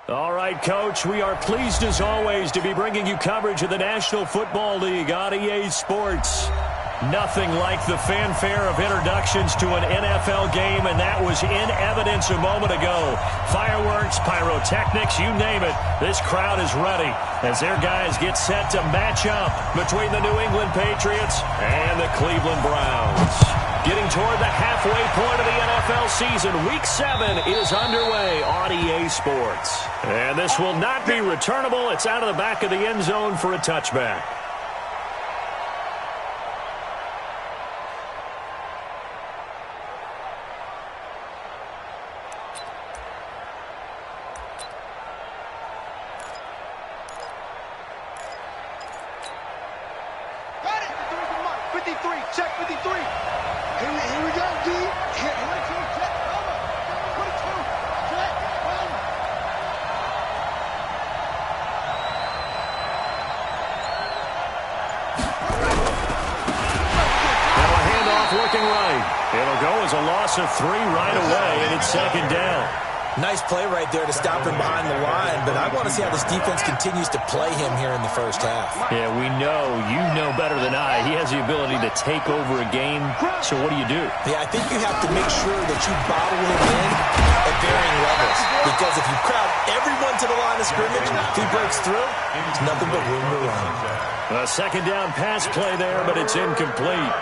All right, Coach, we are pleased as always to be bringing you coverage of the National Football League on EA Sports. Nothing like the fanfare of introductions to an NFL game, and that was in evidence a moment ago. Fireworks, pyrotechnics, you name it. This crowd is ready as their guys get set to match up between the New England Patriots and the Cleveland Browns. Getting toward the halfway point of the NFL season, Week 7 is underway on EA Sports. And this will not be returnable. It's out of the back of the end zone for a touchback. Check 53. Here we go, D. Here, 22, check, cover. 22, check, cover. Now a handoff looking right. It'll go as a loss of 3 right away, and it's second down. Nice play right there to stop him behind the line, but I want to see how this defense continues to play him here in the first half. Yeah, we know. You know better than I. He has the ability to take over a game, so what do you do? Yeah, I think you have to make sure that you bottle him in at varying levels, because if you crowd everyone to the line of scrimmage, if he breaks through, it's nothing but room to run. A second down pass play there, but it's incomplete.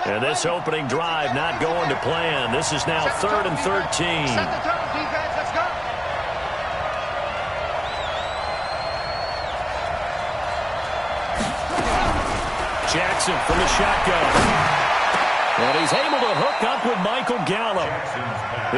And this opening drive not going to plan. This is now 3rd and 13. Set the tone, defense. Let's go. Jackson from the shotgun. And he's able to hook up with Michael Gallup.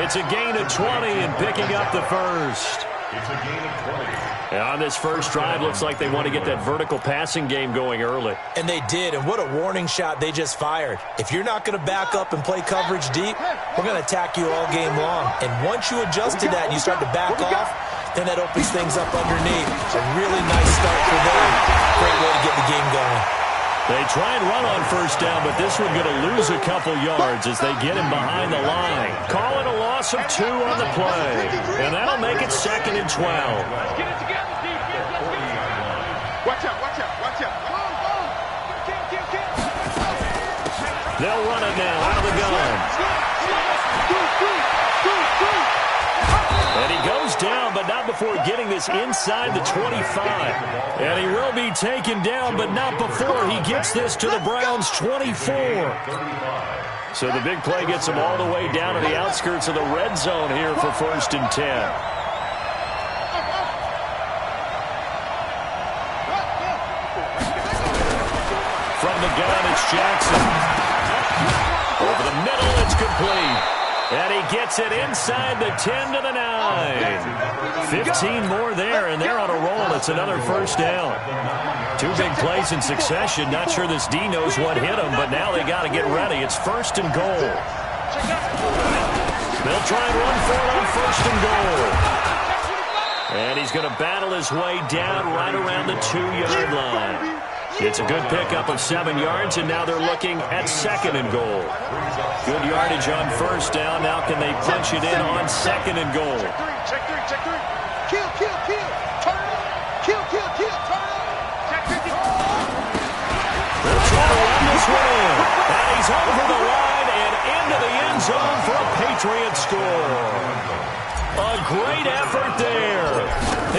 It's a gain of 20 and picking up the first. It's a gain of 20. And on this first drive, looks like they want to get that vertical passing game going early. And they did, and what a warning shot they just fired. If you're not going to back up and play coverage deep, we're going to attack you all game long. And once you adjust to that and you start to back off, then that opens things up underneath. A really nice start for them. Great way to get the game going. They try and run on first down, but this one going to lose a couple yards as they get him behind the line. Call it a loss of 2 on the play. And that'll make it 2nd and 12. Let's get it together, defense. Let's go. Watch out, watch out, watch out. Come on, come on. Kill. They'll run it now out of the gun. And he goes down, but not before getting this inside the 25. And he will be taken down, but not before he gets this to the Browns' 24. So the big play gets him all the way down to the outskirts of the red zone here for 1st and 10. From the gun, it's Jackson. Over the middle, it's complete. And he gets it inside the 10 to the 9. 15 more there, and they're on a roll. It's another first down. 2 big plays in succession. Not sure this D knows what hit him, but now they got to get ready. It's 1st and goal. They'll try and run for it on 1st and goal. And he's going to battle his way down right around the 2-yard line. It's a good pickup of 7 yards, and now they're looking at 2nd and goal. Good yardage on first down. Now can they punch it in on 2nd and goal? Check three. Kill. Turn. Kill. Turn. Check 54. They'll try to run this one in. And he's over the line and into the end zone for a Patriot score. A great effort there.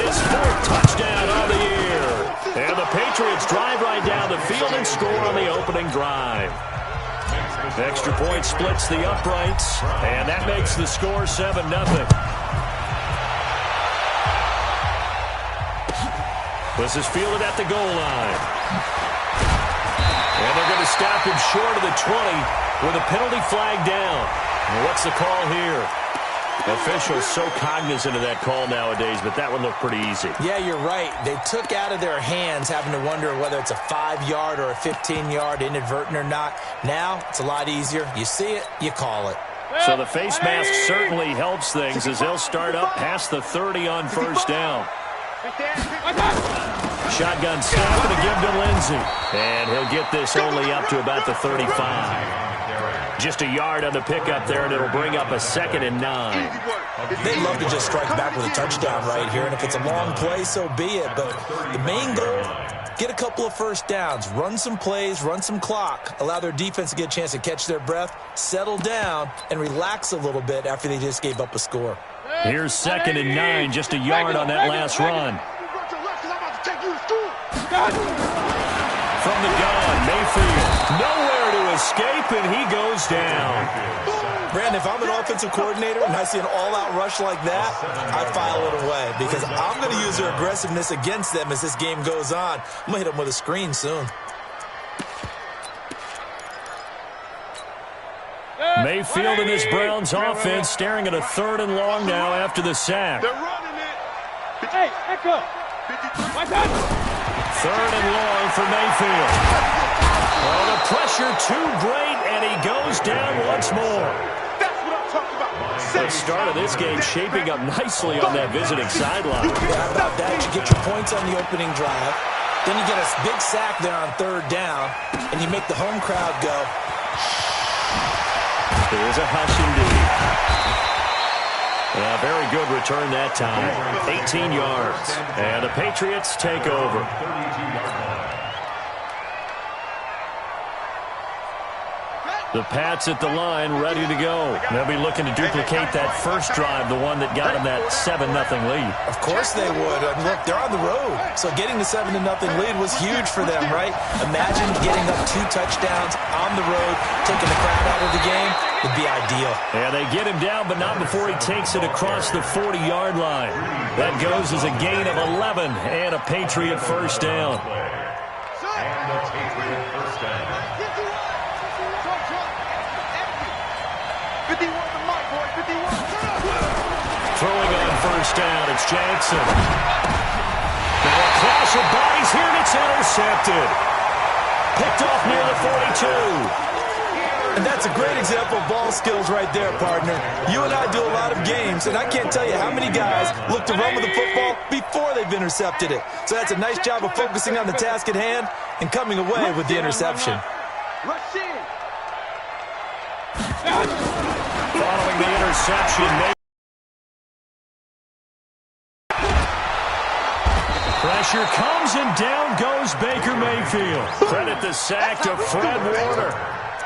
His 4th touchdown of the year. And the Patriots drive right down the field and score on the opening drive. Extra point splits the uprights, and that makes the score 7-0. This is fielded at the goal line. And they're going to stop him short of the 20 with a penalty flag down. And what's the call here? Officials so cognizant of that call nowadays, but that one looked pretty easy. Yeah, you're right. They took out of their hands having to wonder whether it's a 5-yard or a 15-yard, inadvertent or not. Now, it's a lot easier. You see it, you call it. So the face mask certainly helps things as they'll start up past the 30 on first down. Shotgun snap and a give to Lindsey. And he'll get this only up to about the 35. Just a yard on the pickup there, and it'll bring up a 2nd and 9. They'd love to just strike back with a touchdown right here, and if it's a long play, so be it. But the main goal, get a couple of first downs, run some plays, run some clock, allow their defense to get a chance to catch their breath, settle down, and relax a little bit after they just gave up a score. Here's 2nd and 9, just a yard on that last run. From the gun, Mayfield, nowhere to escape, and he goes down. Brandon, if I'm an offensive coordinator and I see an all-out rush like that, I file it away because I'm going to use their aggressiveness against them as this game goes on. I'm going to hit them with a screen soon. Mayfield and this Browns offense staring at a 3rd and long now after the sack. They're running it. Hey, Echo. 3rd and long for Mayfield. Well, the pressure too great, and he goes down once more. That's what I'm talking about. The start of this game shaping up nicely on that visiting sideline. Yeah, how about that? You get your points on the opening drive. Then you get a big sack there on 3rd down, and you make the home crowd go. There's a hush indeed. A very good return that time. 18 yards. And the Patriots take over. The Pats at the line, ready to go. They'll be looking to duplicate that first drive, the one that got them that 7-0 lead. Of course they would. I mean, look, they're on the road. So getting the 7-0 lead was huge for them, right? Imagine getting up 2 touchdowns on the road, taking the crowd out of the game. Would be ideal. Yeah, they get him down, but not before he takes it across the 40-yard line. That goes as a gain of 11 and a Patriot first down. And a Patriot first down. 51 to Mike, boy. 51. Throwing on first down, it's Jackson. The clash of bodies here, and it's intercepted. Picked off near the 42. And that's a great example of ball skills right there, partner. You and I do a lot of games, and I can't tell you how many guys look to run with the football before they've intercepted it. So that's a nice job of focusing on the task at hand and coming away with the interception. Rush in. Following the interception, pressure comes, and down goes Baker Mayfield. Credit the sack to Fred Warner.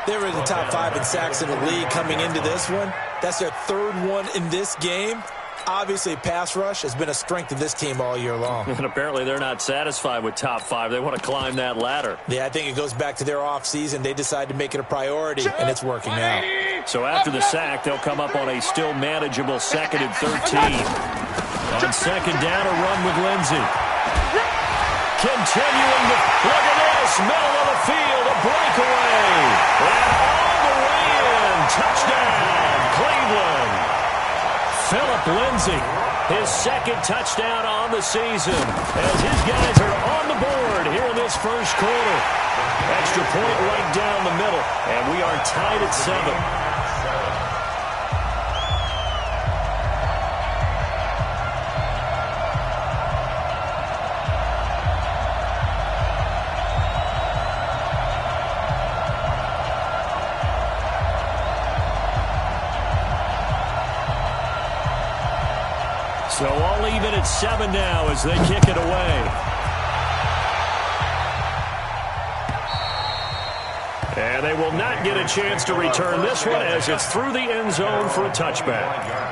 They were in the top 5 in sacks in the league coming into this one. That's their 3rd one in this game. Obviously, pass rush has been a strength of this team all year long. And apparently they're not satisfied with top 5. They want to climb that ladder. Yeah, I think it goes back to their offseason. They decided to make it a priority, and it's working out. So after the sack, they'll come up on a still manageable 2nd and 13. On 2nd down, a run with Lindsey. Continuing to, look at this, middle of the field, a breakaway. And all the way in, touchdown, Cleveland. Phillip Lindsay, his 2nd touchdown on the season, as his guys are on the board here in this first quarter. Extra point right down the middle, and we are tied at 7. So all even at 7 now as they kick it away. And they will not get a chance to return this one as it's through the end zone for a touchback.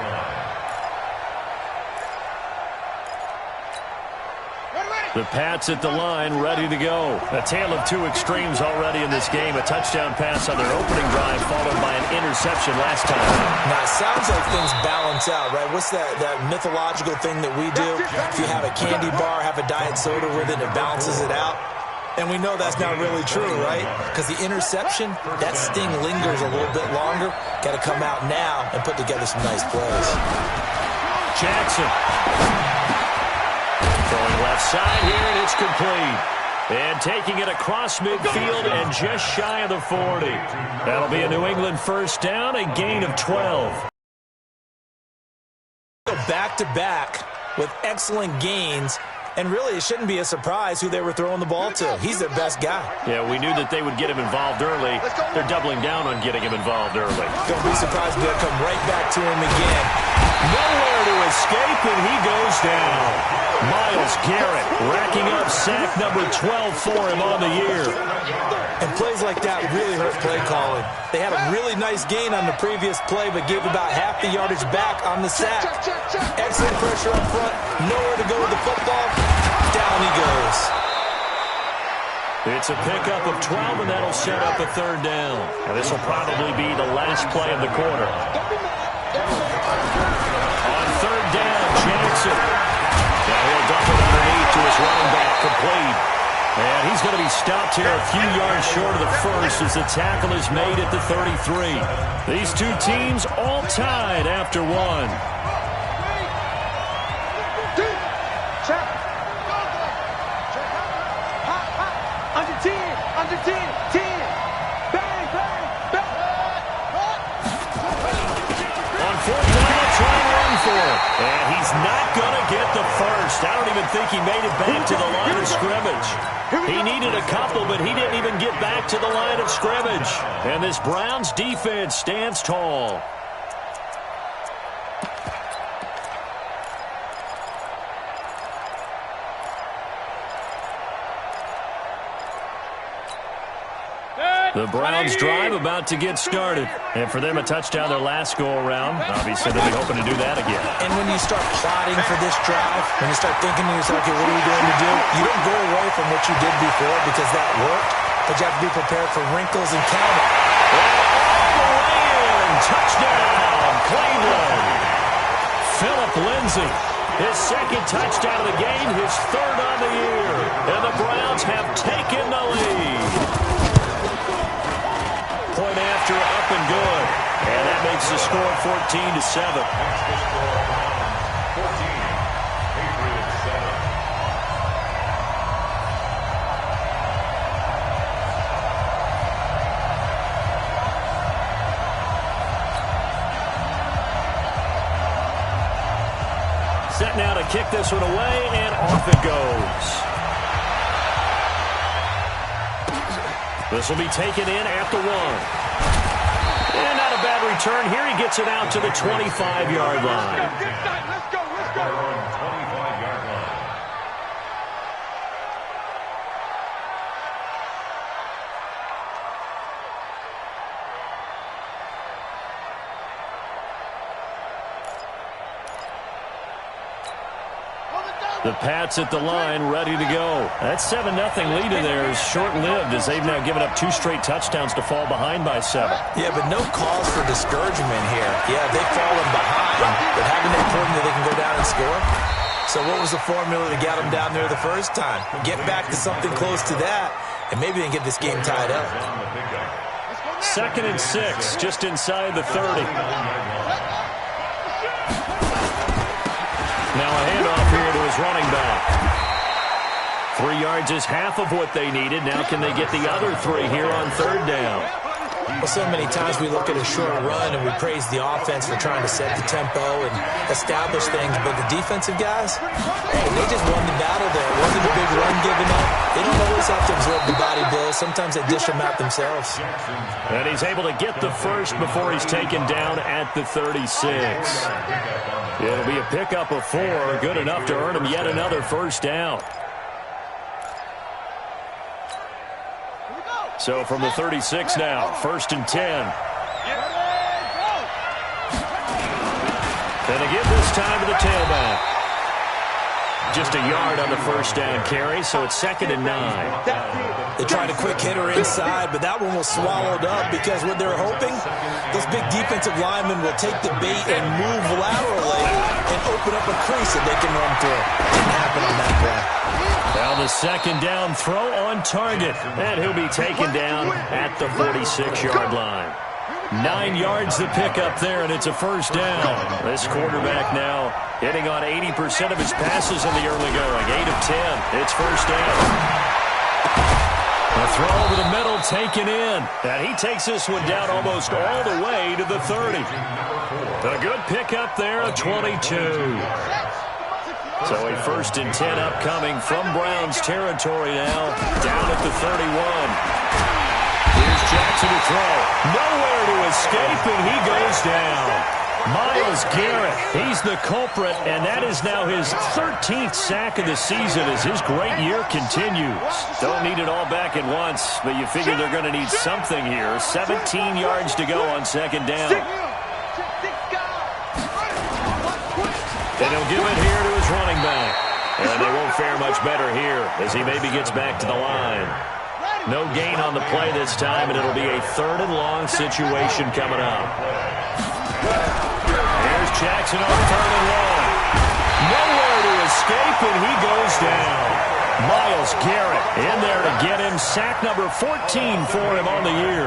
The Pats at the line, ready to go. A tale of 2 extremes already in this game. A touchdown pass on their opening drive, followed by an interception last time. Now, it sounds like things balance out, right? What's that mythological thing that we do? If you have a candy bar, have a diet soda with it, it balances it out. And we know that's not really true, right? Because the interception, that sting lingers a little bit longer. Got to come out now and put together some nice plays. Jackson. Throwing left side here, and it's complete. And taking it across midfield and just shy of the 40. That'll be a New England first down, a gain of 12. Back-to-back with excellent gains And really, it shouldn't be a surprise who they were throwing the ball to. He's their best guy. Yeah, we knew that they would get him involved early. They're doubling down on getting him involved early. Don't be surprised they'll come right back to him again. Nowhere to escape, and he goes down. Myles Garrett racking up sack number 12 for him on the year. And plays like that really hurt play calling. They had a really nice gain on the previous play, but gave about half the yardage back on the sack. Excellent pressure up front. Nowhere to go with the football. Down he goes. It's a pickup of 12, and that'll set up a third down. And this will probably be the last play of the quarter. On third down, Jackson. Now he'll dump it underneath to his running back, complete. And he's going to be stopped here a few yards short of the first as the tackle is made at the 33. These two teams all tied after one. Under 10, under 10, 10. Bang, bang, bang. On fourth down, they'll try and run for it. And he's not going to get the first. I don't even think he made it back to the line of scrimmage. He needed a couple, but he didn't even get back to the line of scrimmage. And this Browns defense stands tall. The Browns drive about to get started. And for them, a touchdown their last go-around. Obviously, they'll be hoping to do that again. And when you start plotting for this drive, when you start thinking to yourself, okay, what are we going to do? You don't go away from what you did before because that worked, but you have to be prepared for wrinkles and count it. All the way in. Touchdown, Cleveland. Phillip Lindsay. His second touchdown of the game, his third on the year. And the Browns have taken the lead. Point after, up and good. And that makes the score 14-7. Set now to kick this one away, and off it goes. This will be taken in at the 1. And not a bad return. Here he gets it out to the 25-yard line. Let's go, let's go. 25-yard line. The Pats at the line, ready to go. That 7-0 lead in there is short-lived as they've now given up 2 straight touchdowns to fall behind by 7. Yeah, but no cause for discouragement here. Yeah, they've fallen behind, but haven't they proven that they can go down and score? So what was the formula to get them down there the first time? Get back to something close to that, and maybe they can get this game tied up. 2nd and 6, just inside the 30. Now a handoff here to his running back. 3 yards is half of what they needed. Now can they get the other 3 here on third down? Well, so many times we look at a short run and we praise the offense for trying to set the tempo and establish things, but the defensive guys, hey, they just won the battle there. It wasn't a big run given up. They don't always have to absorb the body blows. Sometimes they dish them out themselves. And he's able to get the first before he's taken down at the 36. It'll be a pickup of 4, good enough to earn him yet another first down. So from the 36 now, 1st and 10. And they give this time to the tailback. Just a yard on the first down carry, so it's 2nd and 9. They tried a quick hitter inside, but that one was swallowed up because what they're hoping, those big defensive linemen will take the bait and move laterally and open up a crease that they can run through. Didn't happen on that play. Now the 2nd down throw on target, and he'll be taken down at the 46-yard line. 9 yards to pick up there, and it's a first down. This quarterback now hitting on 80% of his passes in the early going. 8 of 10. It's first down. A throw over the middle taken in. And he takes this one down almost all the way to the 30. A good pickup there, a 22. So a 1st and 10 upcoming from Browns territory now, down at the 31. Here's Jackson to throw. Nowhere to escape, and he goes down. Myles Garrett, he's the culprit, and that is now his 13th sack of the season as his great year continues. Don't need it all back at once, but you figure they're going to need something here. 17 yards to go on 2nd down. And he'll give it here to his running back. And they won't fare much better here as he maybe gets back to the line. No gain on the play this time, and it'll be a 3rd and long situation coming up. There's Jackson on 3rd and long. Nowhere to escape, and he goes down. Myles Garrett in there to get him. Sack number 14 for him on the year.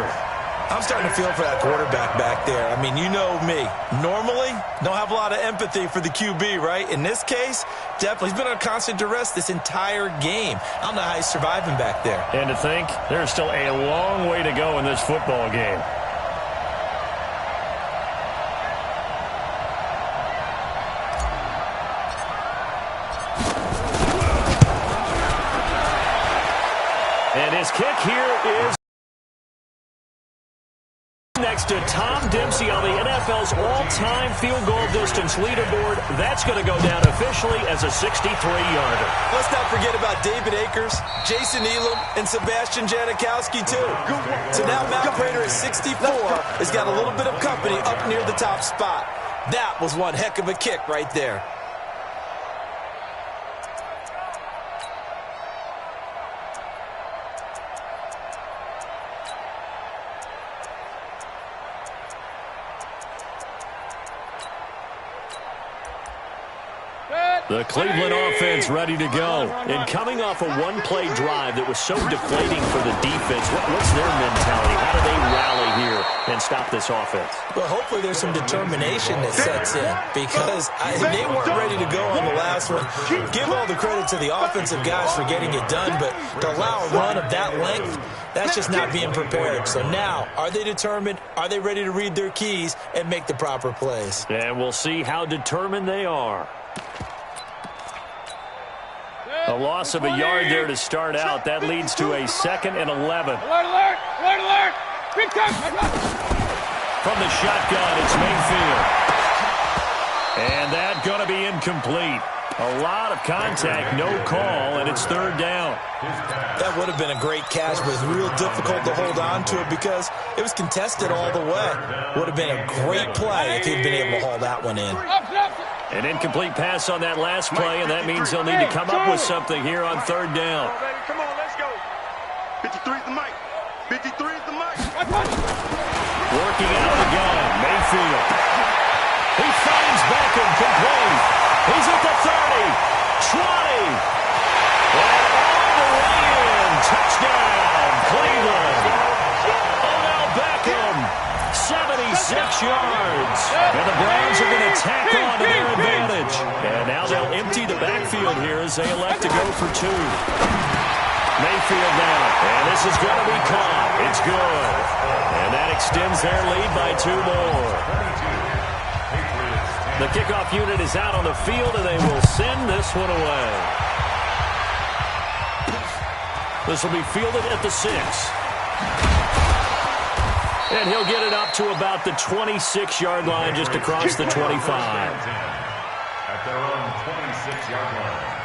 I'm starting to feel for that quarterback back there. I mean, you know me. Normally, don't have a lot of empathy for the QB, right? In this case, definitely. He's been on constant duress this entire game. I don't know how he's surviving back there. And to think, there's still a long way to go in this football game. And his kick here is next to Tom Dempsey on the NFL's all-time field goal distance leaderboard. That's going to go down officially as a 63-yarder. Let's not forget about David Akers, Jason Elam, and Sebastian Janikowski, too. So now Matt Prater at 64 has got a little bit of company up near the top spot. That was one heck of a kick right there. The Cleveland offense ready to go. And coming off a one-play drive that was so deflating for the defense, what's their mentality? How do they rally here and stop this offense? Well, hopefully there's some determination that sets in because they weren't ready to go on the last one. Give all the credit to the offensive guys for getting it done, but to allow a run of that length, that's just not being prepared. So now, are they determined? Are they ready to read their keys and make the proper plays? And we'll see how determined they are. A loss of a yard there to start out. That leads to a 2nd and 11. Alert, alert, alert, alert. Big time. From the shotgun, it's Mayfield. And that going to be incomplete. A lot of contact, no call, and it's 3rd down. That would have been a great catch, but it was real difficult to hold on to it because it was contested all the way. Would have been a great play if he'd been able to haul that one in. An incomplete pass on that last play, and that means they'll need to come up with something here on 3rd down. Come on, let's go. 53's the mic. 53's the mic. Working out of the gun, Mayfield. He finds Beckham complete. He's at the 30, 20, and all the way in. Touchdown, Cleveland. Odell Beckham, 76 yards. And the Browns are going to tack on to their advantage. And now they'll empty the backfield here as they elect to go for 2. Mayfield now, and this is going to be caught. It's good. And that extends their lead by 2 more. The kickoff unit is out on the field, and they will send this one away. This will be fielded at the 6. And he'll get it up to about the 26-yard line, just across the 25. At their own 26-yard line.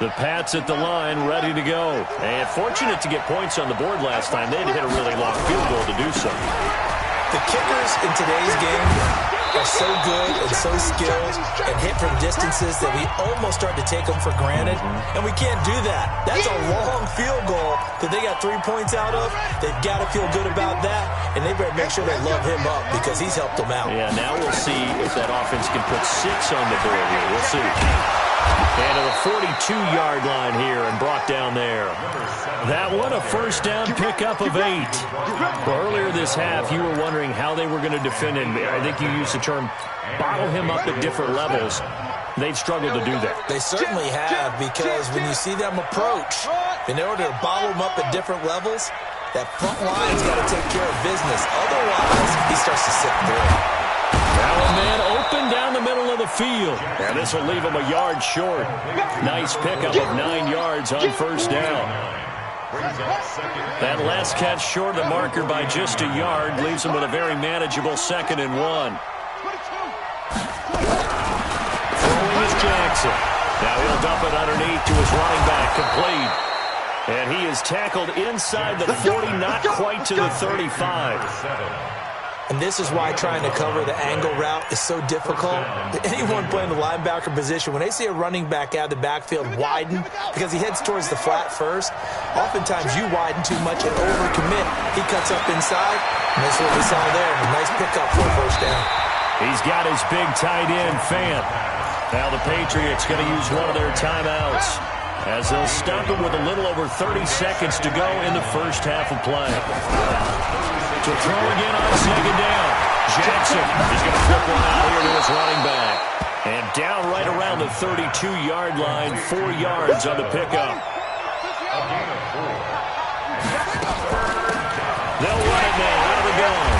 The Pats at the line, ready to go. And fortunate to get points on the board last time. They had to hit a really long field goal to do so. The kickers in today's game are so good and so skilled and hit from distances that we almost start to take them for granted, and we can't do that. That's a long field goal that they got 3 points out of. They've got to feel good about that, and they better make sure they love him up because he's helped them out. Yeah, now we'll see if that offense can put 6 on the board here. We'll see. And to the 42-yard line here and brought down there. That one a 1st down pickup of 8. Well, earlier this half, you were wondering how they were going to defend him. I think you used the term bottle him up at different levels. They've struggled to do that. They certainly have, because when you see them approach, in order to bottle them up at different levels, that front line's got to take care of business. Otherwise, he starts to sit through. Now a man open down the middle of the field. And this will leave him a yard short. Nice pickup of 9 yards on first down. That last catch short of the marker by just a yard leaves him with a very manageable 2nd and 1. Throwing is Jackson. Now he'll dump it underneath to his running back, complete. And he is tackled inside the 40, not quite to the 35. And this is why trying to cover the angle route is so difficult. Anyone playing the linebacker position, when they see a running back out of the backfield widen, because he heads towards the flat first, oftentimes you widen too much and overcommit. He cuts up inside, and that's what we saw there. A nice pickup for a first down. He's got his big tight end, Fant. Now the Patriots going to use one of their timeouts, as they'll stop him with a little over 30 seconds to go in the first half of play. To throw again on 2nd down. Jackson is going to flip one out here to his running back. And down right around the 32-yard line, 4 yards on the pickup. They'll run it now out of the gun.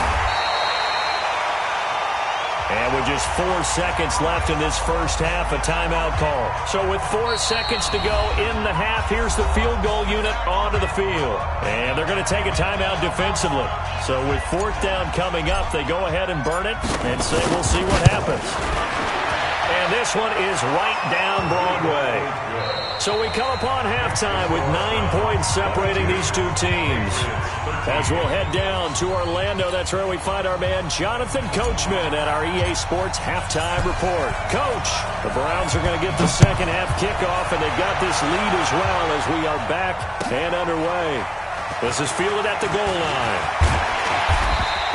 And with just 4 seconds left in this first half, a timeout call. So with 4 seconds to go in the half, here's the field goal unit onto the field. And they're going to take a timeout defensively. So with 4th down coming up, they go ahead and burn it and say we'll see what happens. And this one is right down Broadway. So we come upon halftime with 9 points separating these two teams. As we'll head down to Orlando, that's where we find our man Jonathan Coachman at our EA Sports Halftime Report. Coach, the Browns are going to get the second half kickoff, and they've got this lead as well as we are back and underway. This is fielded at the goal line.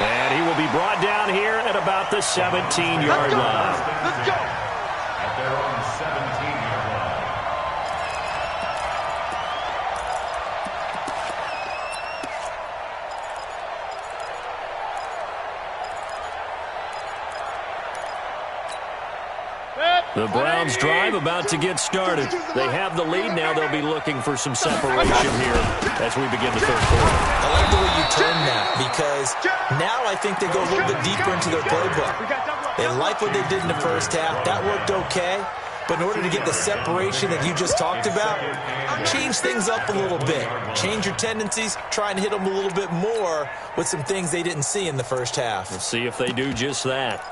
And he will be brought down here at about the 17-yard line. Let's go. At their own 17-yard line. The Browns drive about to get started. They have the lead. Now they'll be looking for some separation here as we begin the third quarter. I like the way you turn that, because now I think they go a little bit deeper into their playbook. They like what they did in the first half. That worked okay. But in order to get the separation that you just talked about, change things up a little bit. Change your tendencies. Try and hit them a little bit more with some things they didn't see in the first half. We'll see if they do just that.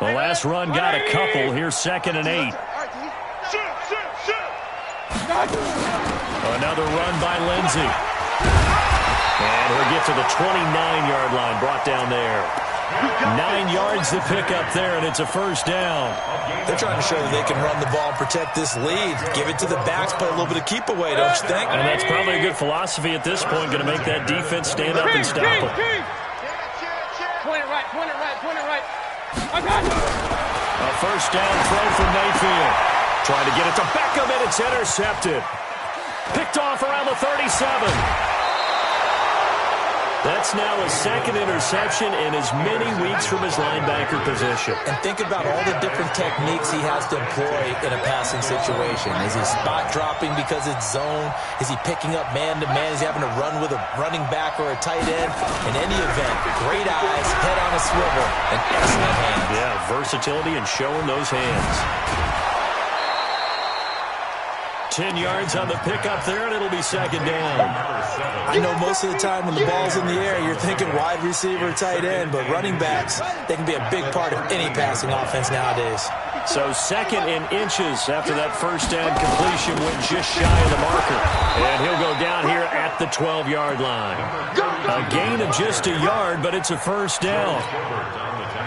The last run got a couple. Here's 2nd and 8. Another run by Lindsey. And he'll get to the 29-yard line, brought down there. 9 yards to pick up there, and it's a first down. They're trying to show that they can run the ball and protect this lead. Give it to the backs, play a little bit of keep away, don't you think? And that's probably a good philosophy at this point, going to make that defense stand up and stop them. Point it right, point it right, point it right. A first down throw from Mayfield. Trying to get it to Beckham, and it's intercepted. Picked off around the 37. That's now a 2nd interception in as many weeks from his linebacker position. And think about all the different techniques he has to employ in a passing situation. Is he spot dropping because it's zone? Is he picking up man-to-man? Is he having to run with a running back or a tight end? In any event, great eyes, head on a swivel, and excellent hands. Yeah, versatility and showing those hands. 10 yards on the pickup there, and it'll be 2nd down. I know most of the time when the ball's in the air, you're thinking wide receiver, tight end, but running backs, they can be a big part of any passing offense nowadays. So 2nd and inches after that first down completion went just shy of the marker. And he'll go down here at the 12-yard line. A gain of just a yard, but it's a first down.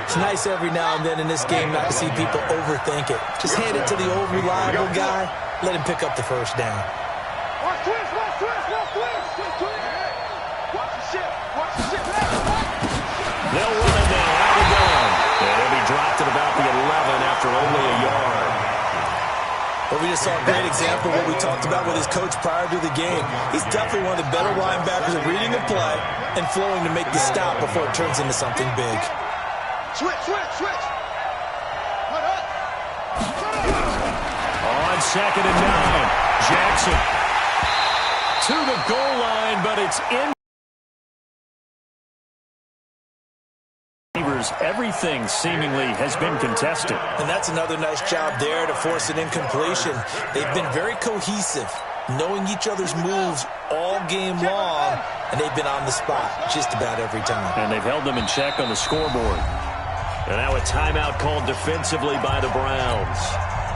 It's nice every now and then in this game not to see people overthink it. Just hand it to the old reliable guy. Let him pick up the first down. Watch twist, watch twist, watch twist. Watch the shit, watch the shit. They'll run it now out of the gun. And he'll be dropped at about the 11 after only a yard. Well, we just saw a great example of what we talked about with his coach prior to the game. He's definitely one of the better linebackers at reading a play and flowing to make the stop before it turns into something big. Switch, switch, switch. On 2nd and 9, Jackson to the goal line, but it's in. quarters, everything seemingly has been contested. And that's another nice job there to force an incompletion. They've been very cohesive, knowing each other's moves all game long, and they've been on the spot just about every time. And they've held them in check on the scoreboard. And now a timeout called defensively by the Browns.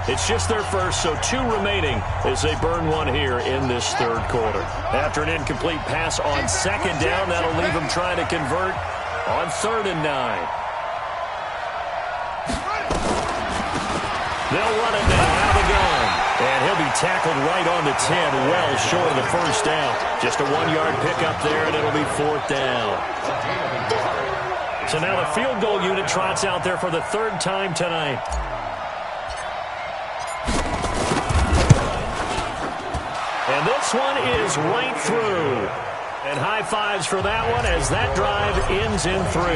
It's just their first, so 2 remaining as they burn one here in this third quarter. After an incomplete pass on second down, that'll leave them trying to convert on 3rd and 9. They'll run it now. Out of the gun. And he'll be tackled right on the 10, well short of the first down. Just a 1-yard pickup there, and it'll be 4th down. So now the field goal unit trots out there for the 3rd time tonight. And this one is right through. And high fives for that one as that drive ends in 3.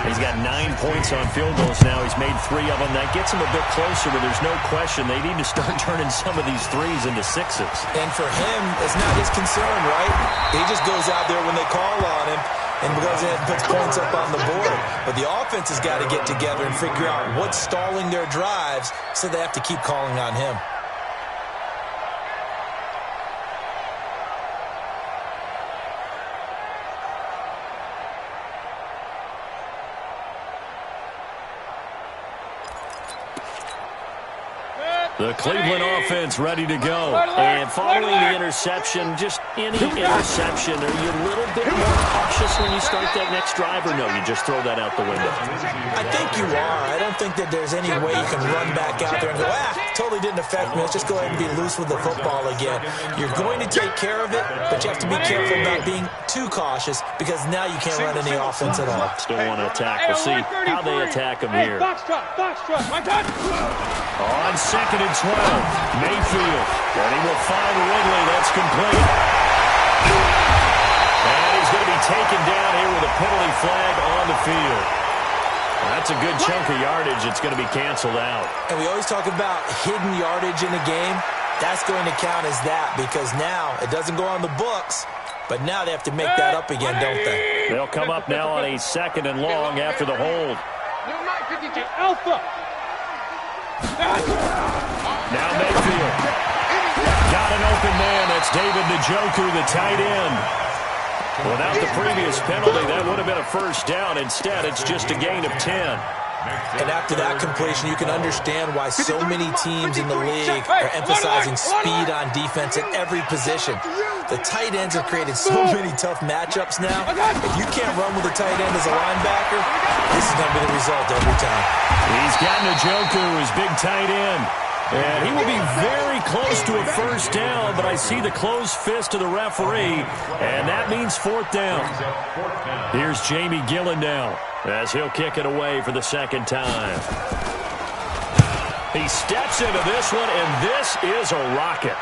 He's got 9 points on field goals now. He's made 3 of them. That gets him a bit closer, but there's no question they need to start turning some of these 3s into 6s. And for him, it's not his concern, right? He just goes out there when they call on him and goes ahead and puts points up on the board. But the offense has got to get together and figure out what's stalling their drives, so they have to keep calling on him. The Cleveland offense ready to go. And following the interception, just any interception, are you a little bit more cautious when you start that next drive, or no, you just throw that out the window? I think you are. I don't think that there's any way you can run back out there and go, totally didn't affect me. Let's just go ahead and be loose with the football again. You're going to take care of it, but you have to be careful about being too cautious because now you can't run any offense at all. Still want to attack. We'll see how they attack him here. Box truck, my touch. On 2nd and 12, Mayfield. And he will find Ridley. That's complete. And he's going to be taken down here with a penalty flag on the field. That's a good chunk of yardage. It's going to be canceled out. And we always talk about hidden yardage in a game. That's going to count as that because now it doesn't go on the books, but now they have to make that up again, don't they? They'll come up now on a 2nd and long after the hold. Alpha. Now Mayfield. Got an open man. That's David Njoku, the tight end. Without the previous penalty, that would have been a first down. Instead, it's just a gain of 10. And after that completion, you can understand why so many teams in the league are emphasizing speed on defense at every position. The tight ends have created so many tough matchups now. If you can't run with a tight end as a linebacker, this is going to be the result every time. He's got Njoku, his big tight end. And he will be very close to a first down, but I see the closed fist of the referee, and that means 4th down. Here's Jamie Gillen now as he'll kick it away for the 2nd time. He steps into this one, and this is a rocket.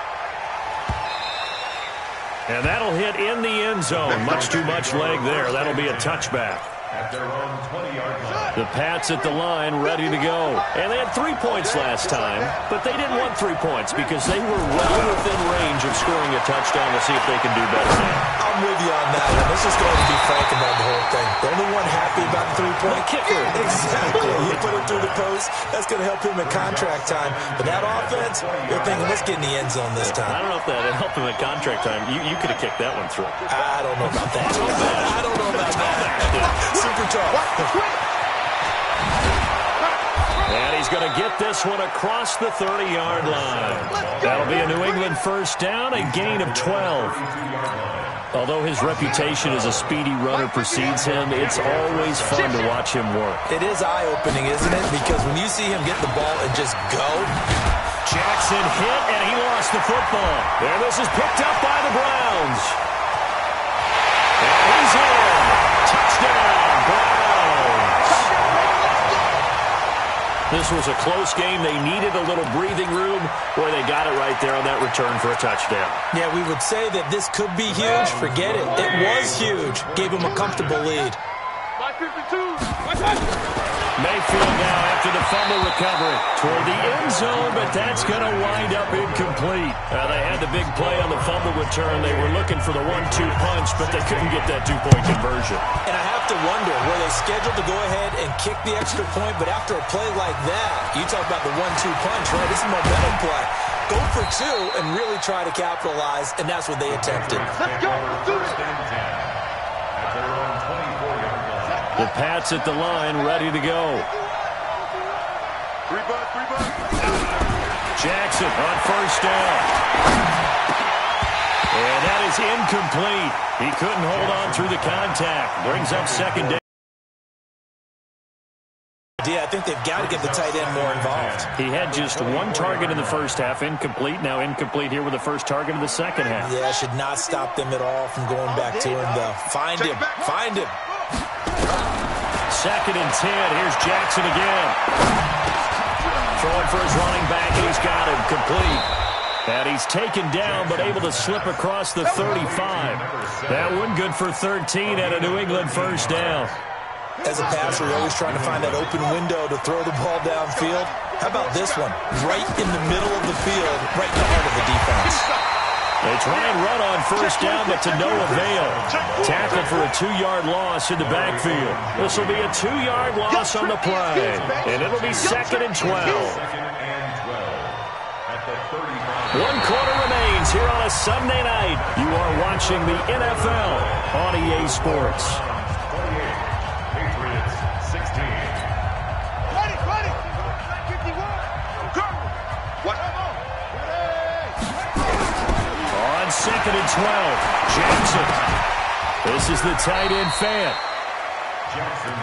And that'll hit in the end zone. Much too much leg there. That'll be a touchback. At their own 20-yard line. The Pats at the line ready to go. And they had 3 points last time, but they didn't want 3 points because they were well within range of scoring a touchdown. We'll see if they can do better now. I'm with you on that one. Let's just go ahead and be frank about the whole thing. The only one happy about the 3-point kicker. Exactly. He put it through the post. That's going to help him in contract time. But that offense, you're thinking, let's get in the end zone this time. I don't know if that helped him at contract time. You could have kicked that one through. I don't know about that. I don't know about that. Super tough. And he's going to get this one across the 30-yard line. That'll be a New England first down, a gain of 12. Although his reputation as a speedy runner precedes him, it's always fun to watch him work. It is eye-opening, isn't it? Because when you see him get the ball and just go. Jackson hit, and he lost the football. And this is picked up by the Browns. And he's in. Touchdown, Browns. This was a close game. They needed a little breathing room where they got it right there on that return for a touchdown. Yeah, we would say that this could be huge. Forget it. It was huge. Gave him a comfortable lead. Y5W7. Mayfield now after the fumble recovery toward the end zone, but that's going to wind up incomplete. They had the big play on the fumble return. They were looking for the 1-2 punch, but they couldn't get that two-point conversion. And I have to wonder, were they scheduled to go ahead and kick the extra point, but after a play like that, you talk about the 1-2 punch, right? This is a momentum play. Go for two and really try to capitalize, and that's what they attempted. Let's go. Do it. The Pats at the line, ready to go. Jackson on first down. And that is incomplete. He couldn't hold on through the contact. Brings up second down. I think they've got to get the tight end more involved. He had just one target in the first half, incomplete. Now incomplete here with the first target of the second half. Yeah, should not stop them at all from going back to him, though. Find him. Find him. Second and 10. Here's Jackson again. Throwing for his running back, and he's got him complete. And he's taken down, but able to slip across the 35. That one good for 13 at a New England first down. As a passer, you're always trying to find that open window to throw the ball downfield. How about this one? Right in the middle of the field, right in the heart of the defense. They try and run on first down, but to no avail. Tackle for a 2-yard loss in the backfield. This will be a 2-yard loss on the play, and it'll be second and 12. 1 quarter remains here on a Sunday night. You are watching the NFL on EA Sports. Patriots 16. Ready. 51. What? On second and 12, Jackson. This is the tight end fan.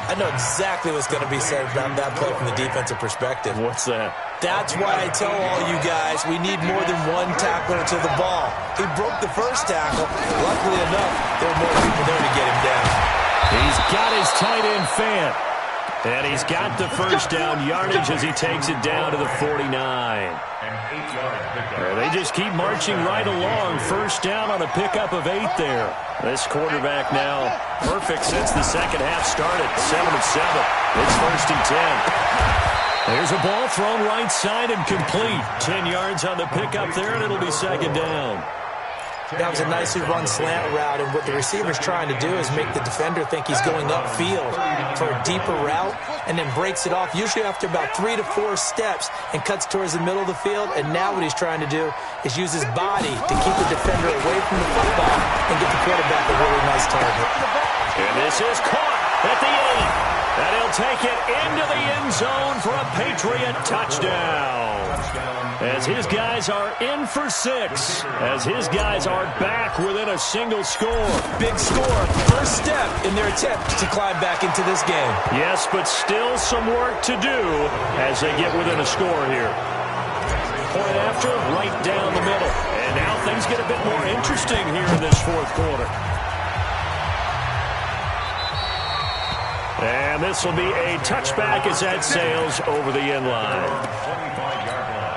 I know exactly what's going to be said about that play from the defensive perspective. What's that? That's why I tell all you guys we need more than one tackler to the ball. He broke the first tackle. Luckily enough, there were more people there to get him down. He's got his tight end fan. And he's got the first down yardage as he takes it down to the 49. They just keep marching right along. First down on a pickup of 8 there. This quarterback now perfect since the second half started. 7 of 7. It's first and 10. There's a ball thrown right side and complete. 10 yards on the pickup there, and it'll be second down. That was a nicely run slant route, and what the receiver's trying to do is make the defender think he's going upfield for a deeper route and then breaks it off, usually after about 3 to 4 steps, and cuts towards the middle of the field. And now what he's trying to do is use his body to keep the defender away from the football and get the quarterback a really nice target. And this is caught at the 8. And he'll take it into the end zone for a Patriot touchdown. As his guys are in for 6. As his guys are back within a single score. Big score. First step in their attempt to climb back into this game. Yes, but still some work to do as they get within a score here. Point after, right down the middle. And now things get a bit more interesting here in this fourth quarter. And this will be a touchback as that sails over the end line. 25-yard line.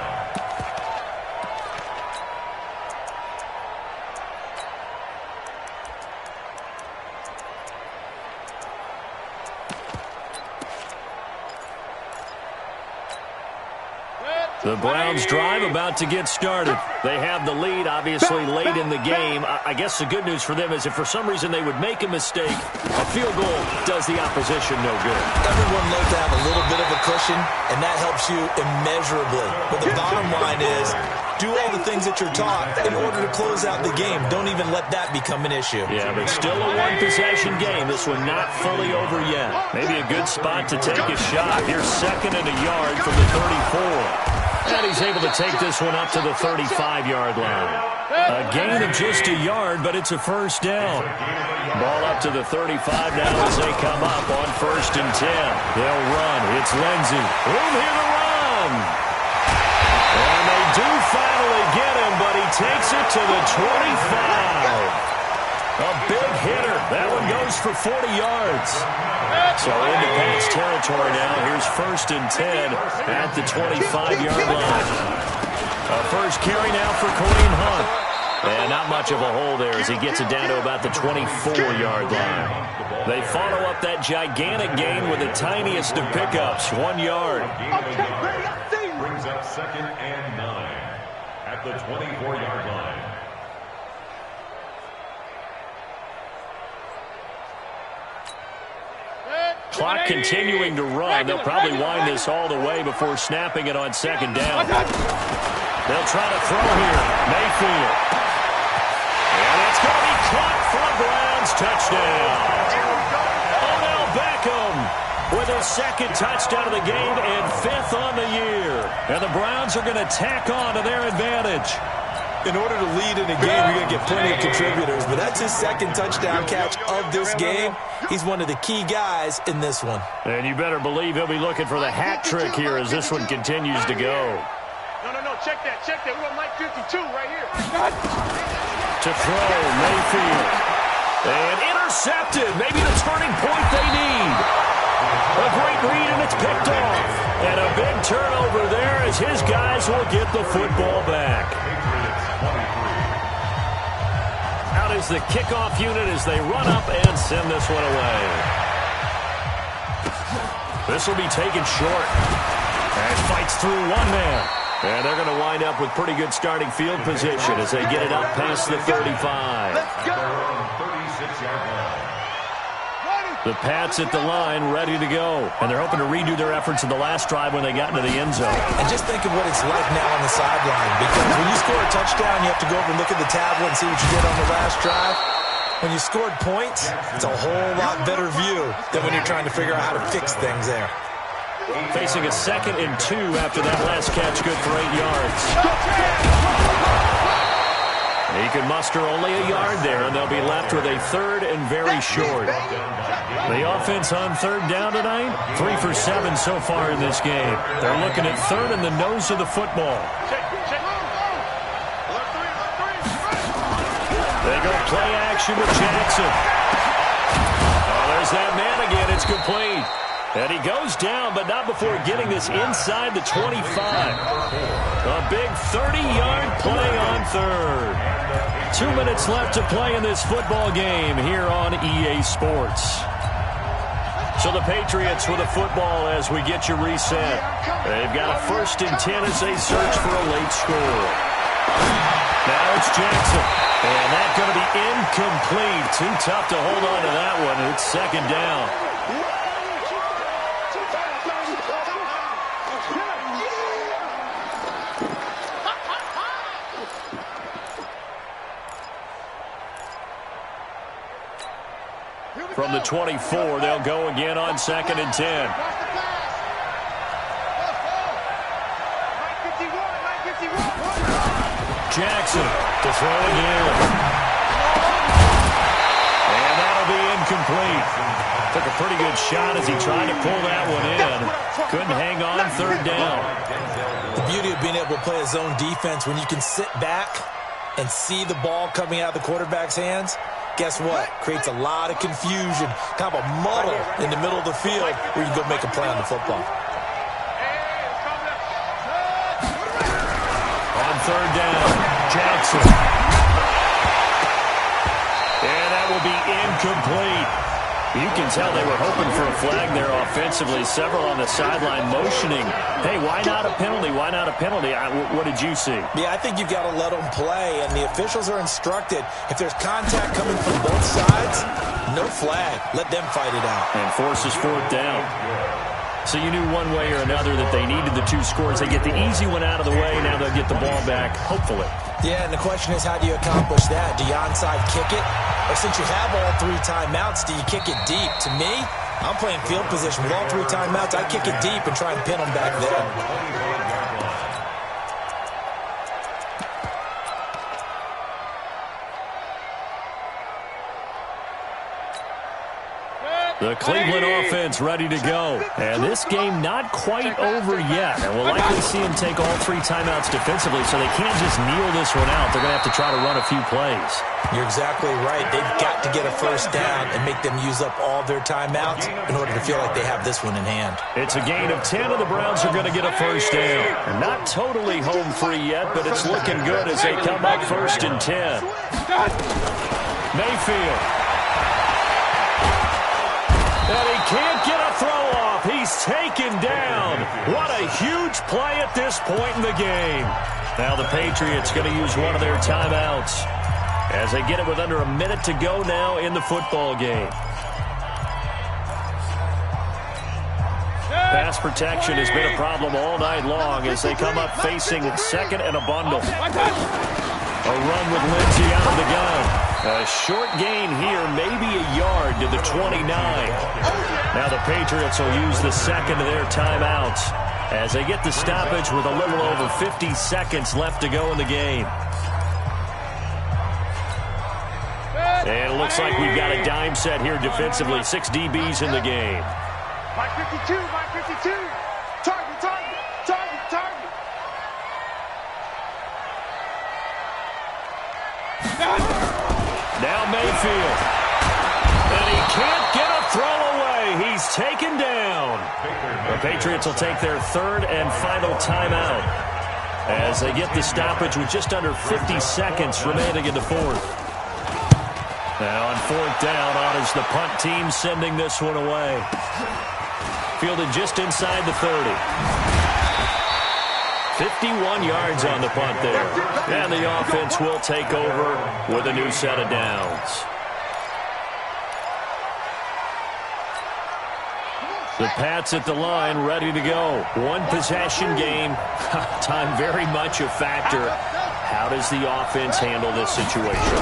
The Browns drive about to get started. They have the lead, obviously, late in the game. I guess the good news for them is if for some reason they would make a mistake, a field goal does the opposition no good. Everyone loves to have a little bit of a cushion, and that helps you immeasurably. But the bottom line is, do all the things that you're taught in order to close out the game. Don't even let that become an issue. Yeah, but still a one-possession game. This one not fully over yet. Maybe a good spot to take a shot. Here's second and a yard from the 34. And he's able to take this one up to the 35-yard line. A gain of just a yard, but it's a first down. Ball up to the 35 now as they come up on first and 10. They'll run. It's Lindsey. Room here to run. And they do finally get him, but he takes it to the 25. A big hitter. That one goes for 40 yards. So into Pats territory now. Here's first and 10 at the 25-yard line. First carry now for Kareem Hunt. And not much of a hole there as he gets it down to about the 24-yard line. They follow up that gigantic gain with the tiniest of pickups, 1 yard. Brings up 2nd and 9 at the 24-yard line. Clock continuing to run. They'll probably wind this all the way before snapping it on 2nd down. They'll try to throw here. Mayfield. And it's going to be caught for a Browns touchdown. Odell Beckham with his 2nd touchdown of the game and 5th on the year. And the Browns are going to tack on to their advantage. In order to lead in a game, you're going to get plenty of contributors, but that's his 2nd touchdown catch of this game. He's one of the key guys in this one. And you better believe he'll be looking for the hat trick here as this one continues to go. No, check that. We got Mike 52 right here. To throw, Mayfield. And intercepted. Maybe the turning point they need. A great read, and it's picked off. And a big turnover there as his guys will get the football back. Out is the kickoff unit as they run up and send this one away. This will be taken short. And fights through one man. And they're going to wind up with pretty good starting field position as they get it up past the 35. The Pats at the line, ready to go. And they're hoping to redo their efforts in the last drive when they got into the end zone. And just think of what it's like now on the sideline. Because when you score a touchdown, you have to go over and look at the tablet and see what you did on the last drive. When you scored points, it's a whole lot better view than when you're trying to figure out how to fix things there. Facing a 2nd and 2 after that last catch, good for 8 yards. He can muster only a yard there, and they'll be left with a 3rd and very short. The offense on 3rd down tonight, 3 for 7 so far in this game. They're looking at 3rd and the nose of the football. They go play action with Jackson. Oh, there's that man again. It's complete. And he goes down, but not before getting this inside the 25. A big 30-yard play on 3rd. 2 minutes left to play in this football game here on EA Sports. So the Patriots with a football as we get you reset. They've got a 1st and 10 as they search for a late score. Now it's Jackson. And that's going to be incomplete. Too tough to hold on to that one. It's 2nd down. From the 24, they'll go again on 2nd and 10. Jackson to throw again. And that'll be incomplete. Took a pretty good shot as he tried to pull that one in. Couldn't hang on 3rd down. The beauty of being able to play a zone defense when you can sit back and see the ball coming out of the quarterback's hands. Guess what? Creates a lot of confusion, kind of a muddle in the middle of the field where you can go make a play on the football. On 3rd down, Jackson. And that will be incomplete. You can tell they were hoping for a flag there offensively. Several on the sideline motioning. Hey, why not a penalty? Why not a penalty? What did you see? Yeah, I think you've got to let them play, and the officials are instructed. If there's contact coming from both sides, no flag. Let them fight it out. And forces 4th down. So you knew one way or another that they needed the 2 scores. They get the easy one out of the way. Now they'll get the ball back, hopefully. Yeah, and the question is, how do you accomplish that? Do you onside kick it? Or since you have all 3 timeouts, do you kick it deep? To me, I'm playing field position. With all 3 timeouts, I kick it deep and try and pin them back there. The Cleveland offense ready to go. And this game not quite over yet. And we'll likely see them take all 3 timeouts defensively, so they can't just kneel this one out. They're going to have to try to run a few plays. You're exactly right. They've got to get a first down and make them use up all their timeouts in order to feel like they have this one in hand. It's a gain of 10, and the Browns are going to get a first down. Not totally home free yet, but it's looking good as they come up 1st and 10. Mayfield. And he can't get a throw off. He's taken down. What a huge play at this point in the game. Now the Patriots going to use one of their timeouts as they get it with under a minute to go now in the football game. Pass protection has been a problem all night long as they come up facing 2nd and a bundle. A run with Lindsey out of the gun. A short gain here, maybe a yard to the 29. Now the Patriots will use the 2nd of their timeouts as they get the stoppage with a little over 50 seconds left to go in the game. And it looks like we've got a dime set here defensively. 6 DBs in the game. Mike 52, Mike 52. Target, target, target, target. Now Mayfield. And he can't get a throw away. He's taken down. The Patriots will take their 3rd and final timeout as they get the stoppage with just under 50 seconds remaining in the 4th. Now on 4th down, honors the punt team sending this one away. Fielded just inside the 30. 51 yards on the punt there. And the offense will take over with a new set of downs. The Pats at the line ready to go. 1 possession game. Time very much a factor. How does the offense handle this situation?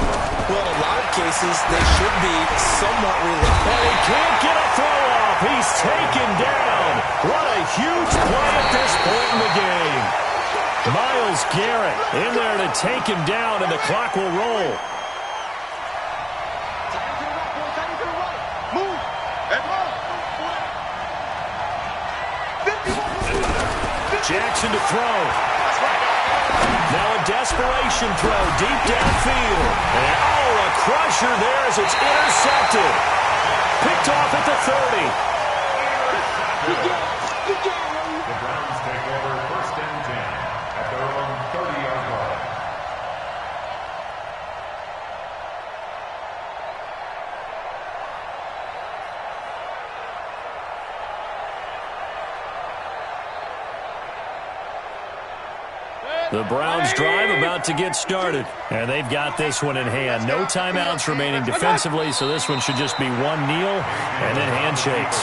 Well, in a lot of cases, they should be somewhat relaxed. And he can't get a throw off. He's taken down. What a huge play at this point in the game. Myles Garrett in there to take him down, and the clock will roll. Move and move. Jackson to throw. Now a desperation throw deep downfield. And a crusher there as it's intercepted. Picked off at the 30. The Browns take over 1st and 10 at their own 30-yard line. The Browns drive about to get started. And they've got this one in hand. No timeouts remaining defensively, so this one should just be one kneel and then handshakes.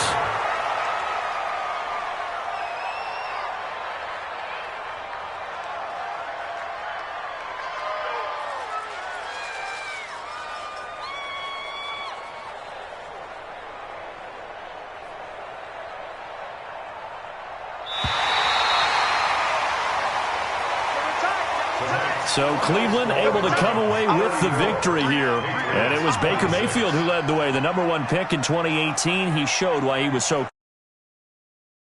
So Cleveland able to come away with the victory here. And it was Baker Mayfield who led the way. The #1 pick in 2018. He showed why he was so